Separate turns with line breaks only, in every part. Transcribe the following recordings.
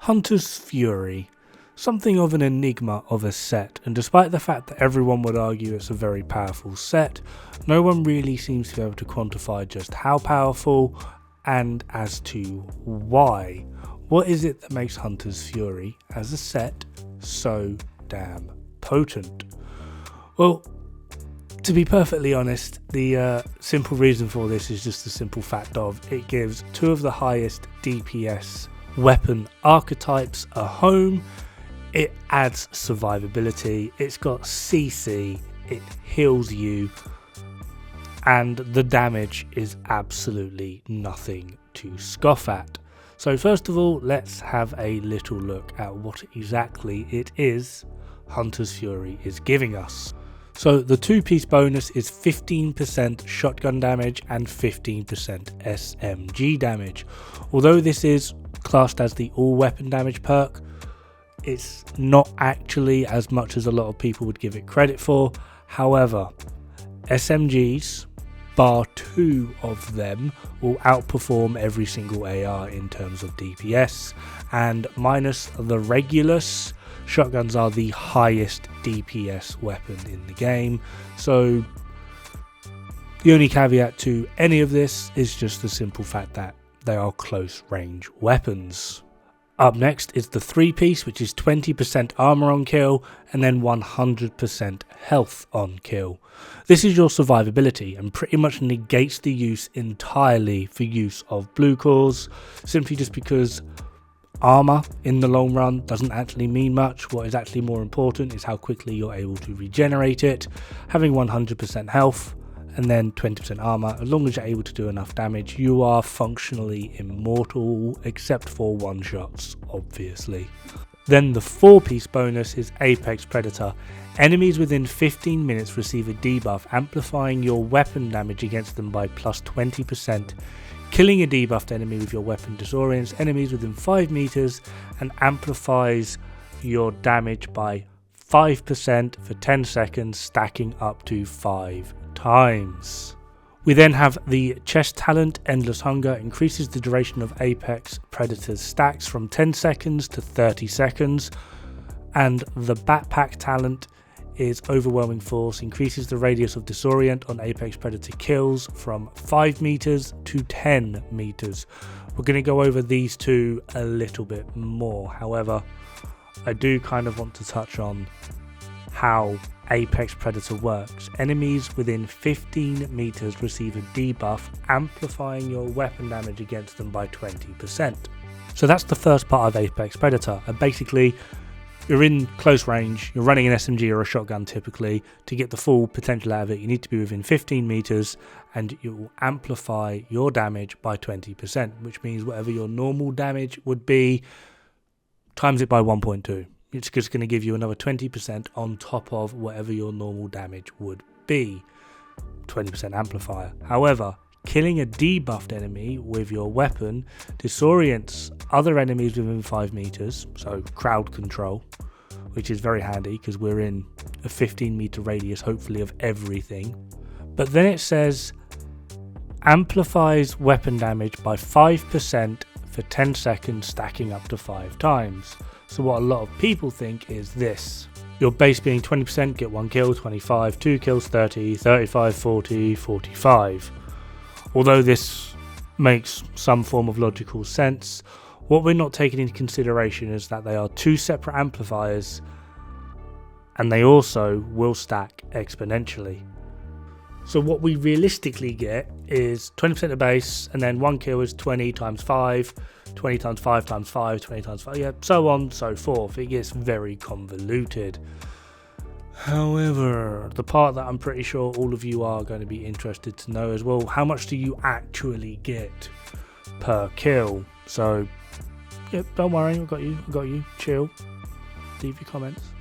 Hunter's Fury. Something of an enigma of a set, and despite the fact that everyone would argue it's a very powerful set, no one really seems to be able to quantify just how powerful and as to why. What is it that makes Hunter's Fury as a set so damn potent? Well, to be perfectly honest, the simple reason for this is just the simple fact of it gives two of the highest DPS weapon archetypes a home. It adds survivability, it's got CC, it heals you, and the damage is absolutely nothing to scoff at. So first of all, let's have a little look at what exactly it is Hunter's Fury is giving us. So the 2-piece bonus is 15% shotgun damage and 15% SMG damage. Although this is classed as the all weapon damage perk, it's not actually as much as a lot of people would give it credit for. However, SMGs, bar 2 of them, will outperform every single AR in terms of DPS, and minus the Regulus, shotguns are the highest DPS weapon in the game. So the only caveat to any of this is just the simple fact that they are close range weapons. Up next is the 3-piece, which is 20% armor on kill and then 100% health on kill. This is your survivability and pretty much negates the use entirely for use of blue cores, simply just because armor in the long run doesn't actually mean much. What is actually more important is how quickly you're able to regenerate it. Having 100% health and then 20% armor, as long as you're able to do enough damage, you are functionally immortal, except for one-shots, obviously. Then the 4-piece bonus is Apex Predator. Enemies within 15 minutes receive a debuff, amplifying your weapon damage against them by plus 20%. Killing a debuffed enemy with your weapon disorients enemies within 5 meters and amplifies your damage by 5% for 10 seconds, stacking up to 5 times. We then have the chest talent, Endless Hunger, increases the duration of Apex Predator's stacks from 10 seconds to 30 seconds, and the backpack talent is Overwhelming Force, increases the radius of disorient on Apex Predator kills from 5 meters to 10 meters. We're going to go over these two a little bit more. However, I do kind of want to touch on how Apex Predator works. Enemies within 15 meters receive a debuff, amplifying your weapon damage against them by 20%. So that's the first part of Apex Predator, and basically you're in close range, you're running an SMG or a shotgun typically. To get the full potential out of it, you need to be within 15 meters and you will amplify your damage by 20%, which means whatever your normal damage would be, times it by 1.2. It's just going to give you another 20% on top of whatever your normal damage would be. 20% amplifier. However, killing a debuffed enemy with your weapon disorients other enemies within 5 meters, so crowd control, which is very handy because we're in a 15 meter radius, hopefully, of everything. But then it says amplifies weapon damage by 5% for 10 seconds, stacking up to 5 times. So what a lot of people think is this: your base being 20%, get 1 kill, 25, 2 kills, 30, 35, 40, 45. Although this makes some form of logical sense, what we're not taking into consideration is that they are 2 separate amplifiers and they also will stack exponentially. So what we realistically get is 20% of base, and then 1 kill is 20 times 5, 20 times 5 times 5, 20 times 5, yeah, so on, so forth. It gets very convoluted. However, the part that I'm pretty sure all of you are going to be interested to know as well, how much do you actually get per kill? So, yeah, don't worry, I got you, chill, leave your comments.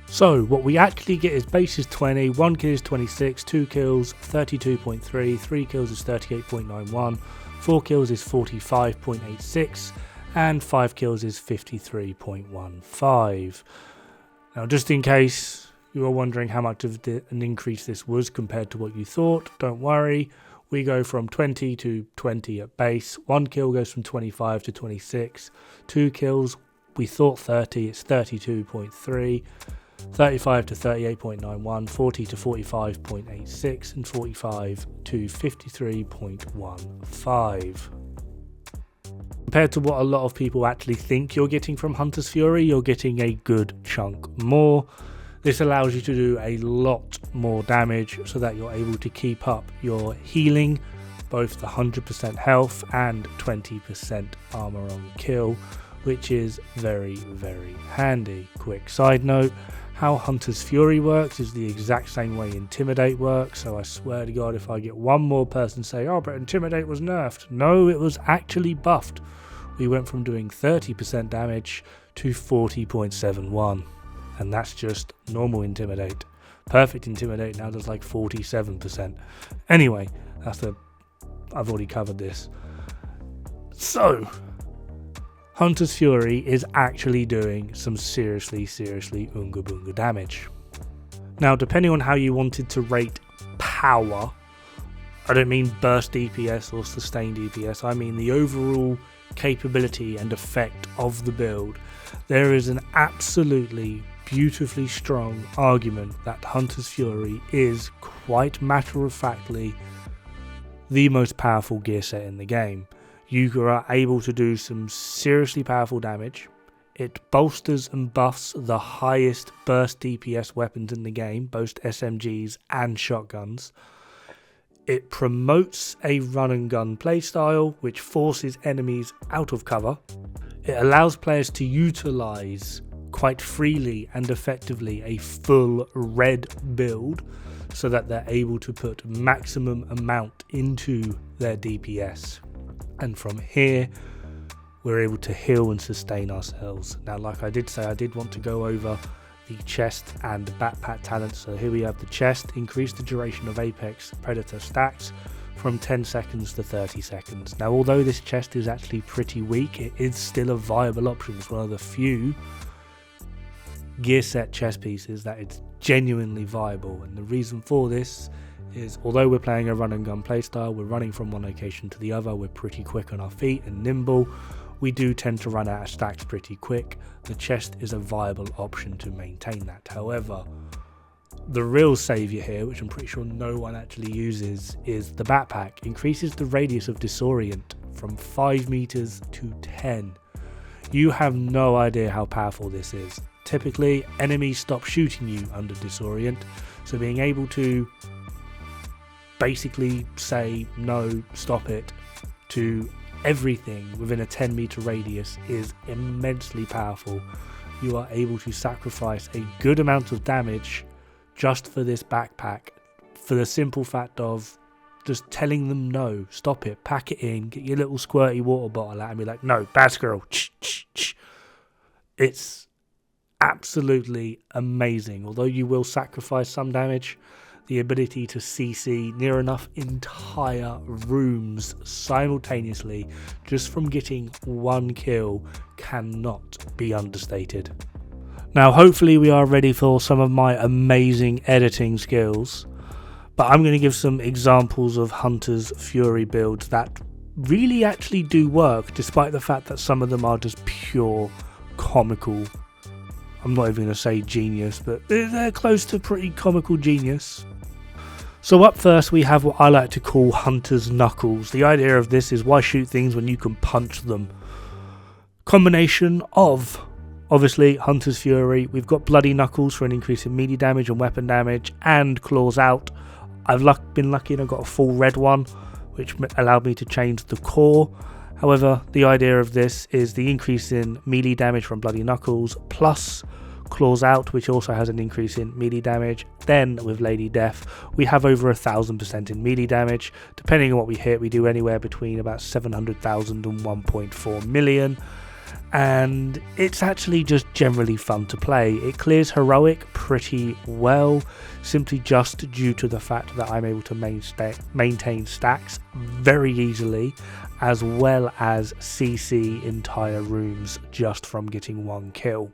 So what we actually get is base is 20, 1 kill is 26, 2 kills 32.3, 3 kills is 38.91, 4 kills is 45.86, and 5 kills is 53.15. Now, just in case you are wondering how much of an increase this was compared to what you thought, don't worry. We go from 20 to 20 at base. 1 kill goes from 25 to 26. 2 kills We thought 30, it's 32.3, 35 to 38.91, 40 to 45.86, and 45 to 53.15. Compared to what a lot of people actually think you're getting from Hunter's Fury, you're getting a good chunk more. This allows you to do a lot more damage so that you're able to keep up your healing, both the 100% health and 20% armor on kill, which is very, very handy. Quick side note, how Hunter's Fury works is the exact same way Intimidate works, so I swear to God if I get one more person say, oh but Intimidate was nerfed. No, it was actually buffed. We went from doing 30% damage to 40.71. And that's just normal Intimidate. Perfect Intimidate now does like 47%. Anyway, I've already covered this. So, Hunter's Fury is actually doing some seriously unga boonga damage. Now, depending on how you wanted to rate power, I don't mean burst DPS or sustained DPS, I mean the overall capability and effect of the build. There is an absolutely beautifully strong argument that Hunter's Fury is quite matter-of-factly the most powerful gear set in the game. You are able to do some seriously powerful damage. It bolsters and buffs the highest burst DPS weapons in the game, both SMGs and shotguns. It promotes a run and gun playstyle, which forces enemies out of cover. It allows players to utilise quite freely and effectively a full red build so that they're able to put maximum amount into their DPS, and from here we're able to heal and sustain ourselves. Now, like I did say, I did want to go over the chest and backpack talents. So here we have the chest. Increase the duration of Apex Predator stacks from 10 seconds to 30 seconds. Now, although this chest is actually pretty weak, it is still a viable option. It's one of the few gear set chest pieces that it's genuinely viable, and the reason for this is, although we're playing a run and gun playstyle, we're running from one location to the other, we're pretty quick on our feet and nimble, we do tend to run out of stacks pretty quick. The chest is a viable option to maintain that. However, the real saviour here, which I'm pretty sure no one actually uses, is the backpack. Increases the radius of disorient from 5 meters to 10. You have no idea how powerful this is. Typically, enemies stop shooting you under disorient, so being able to basically say no, stop it, to everything within a 10 meter radius is immensely powerful. You are able to sacrifice a good amount of damage just for this backpack, for the simple fact of just telling them no, stop it, pack it in, get your little squirty water bottle out and be like, no, bad squirrel. It's absolutely amazing. Although you will sacrifice some damage, the ability to CC near enough entire rooms simultaneously just from getting one kill cannot be understated. Now, hopefully we are ready for some of my amazing editing skills, but I'm going to give some examples of Hunter's Fury builds that really actually do work, despite the fact that some of them are just pure comical. I'm not even going to say genius, but they're close to pretty comical genius. So up first we have what I like to call Hunter's Knuckles. The idea of this is, why shoot things when you can punch them? Combination of, obviously, Hunter's Fury. We've got Bloody Knuckles for an increase in melee damage and weapon damage, and Claws Out. I've been lucky and I got a full red one, which allowed me to change the core. However, the idea of this is the increase in melee damage from Bloody Knuckles plus Claws Out, which also has an increase in melee damage. Then with Lady Death, we have over 1,000% in melee damage. Depending on what we hit, we do anywhere between about 700,000 and 1.4 million. And it's actually just generally fun to play. It clears heroic pretty well, simply just due to the fact that I'm able to maintain stacks very easily, as well as CC entire rooms just from getting one kill.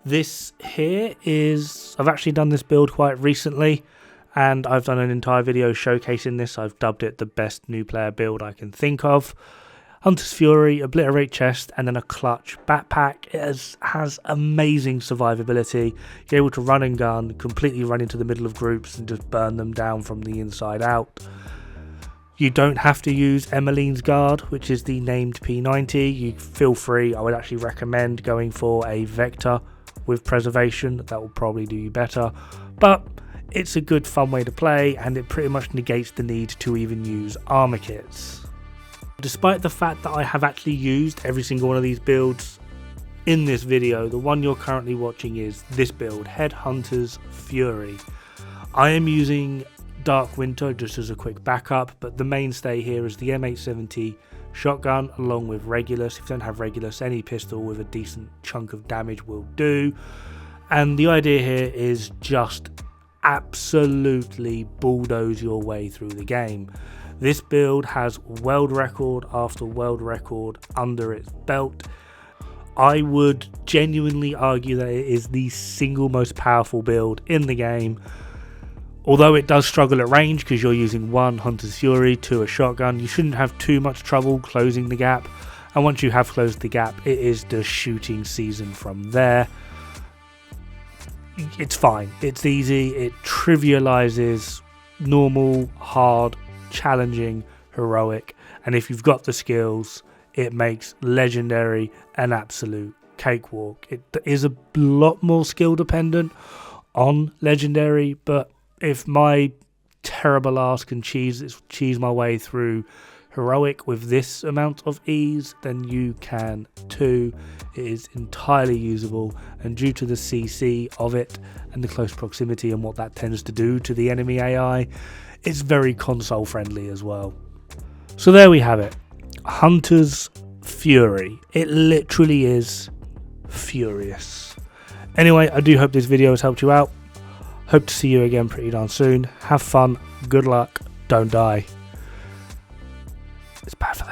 This here is, I've actually done this build quite recently, and I've done an entire video showcasing this. I've dubbed it the best new player build I can think of. Hunter's Fury, Obliterate Chest, and then a Clutch backpack. It has amazing survivability. You're able to run and gun, completely run into the middle of groups and just burn them down from the inside out. You don't have to use Emmeline's Guard, which is the named P90. You feel free. I would actually recommend going for a Vector with Preservation. That will probably do you better. But it's a good fun way to play, and it pretty much negates the need to even use armor kits. Despite the fact that I have actually used every single one of these builds in this video, the one you're currently watching is this build, Headhunter's Fury. I am using Dark Winter just as a quick backup, but the mainstay here is the M870 shotgun along with Regulus. If you don't have Regulus, any pistol with a decent chunk of damage will do. And the idea here is just absolutely bulldoze your way through the game. This build has world record after world record under its belt. I would genuinely argue that it is the single most powerful build in the game. Although it does struggle at range because you're using 1 Hunter's Fury, 2 a shotgun, you shouldn't have too much trouble closing the gap. And once you have closed the gap, it is the shooting season from there. It's fine, it's easy, it trivializes normal, hard, challenging, heroic, and if you've got the skills, it makes legendary an absolute cakewalk. It is a lot more skill dependent on legendary, but if my terrible ass can cheese my way through heroic with this amount of ease, then you can too. It is entirely usable, and due to the CC of it and the close proximity and what that tends to do to the enemy AI, it's very console friendly as well. So there we have it, Hunter's Fury. It literally is furious. Anyway, I do hope this video has helped you out. Hope to see you again pretty darn soon. Have fun, good luck, don't die. It's bad for the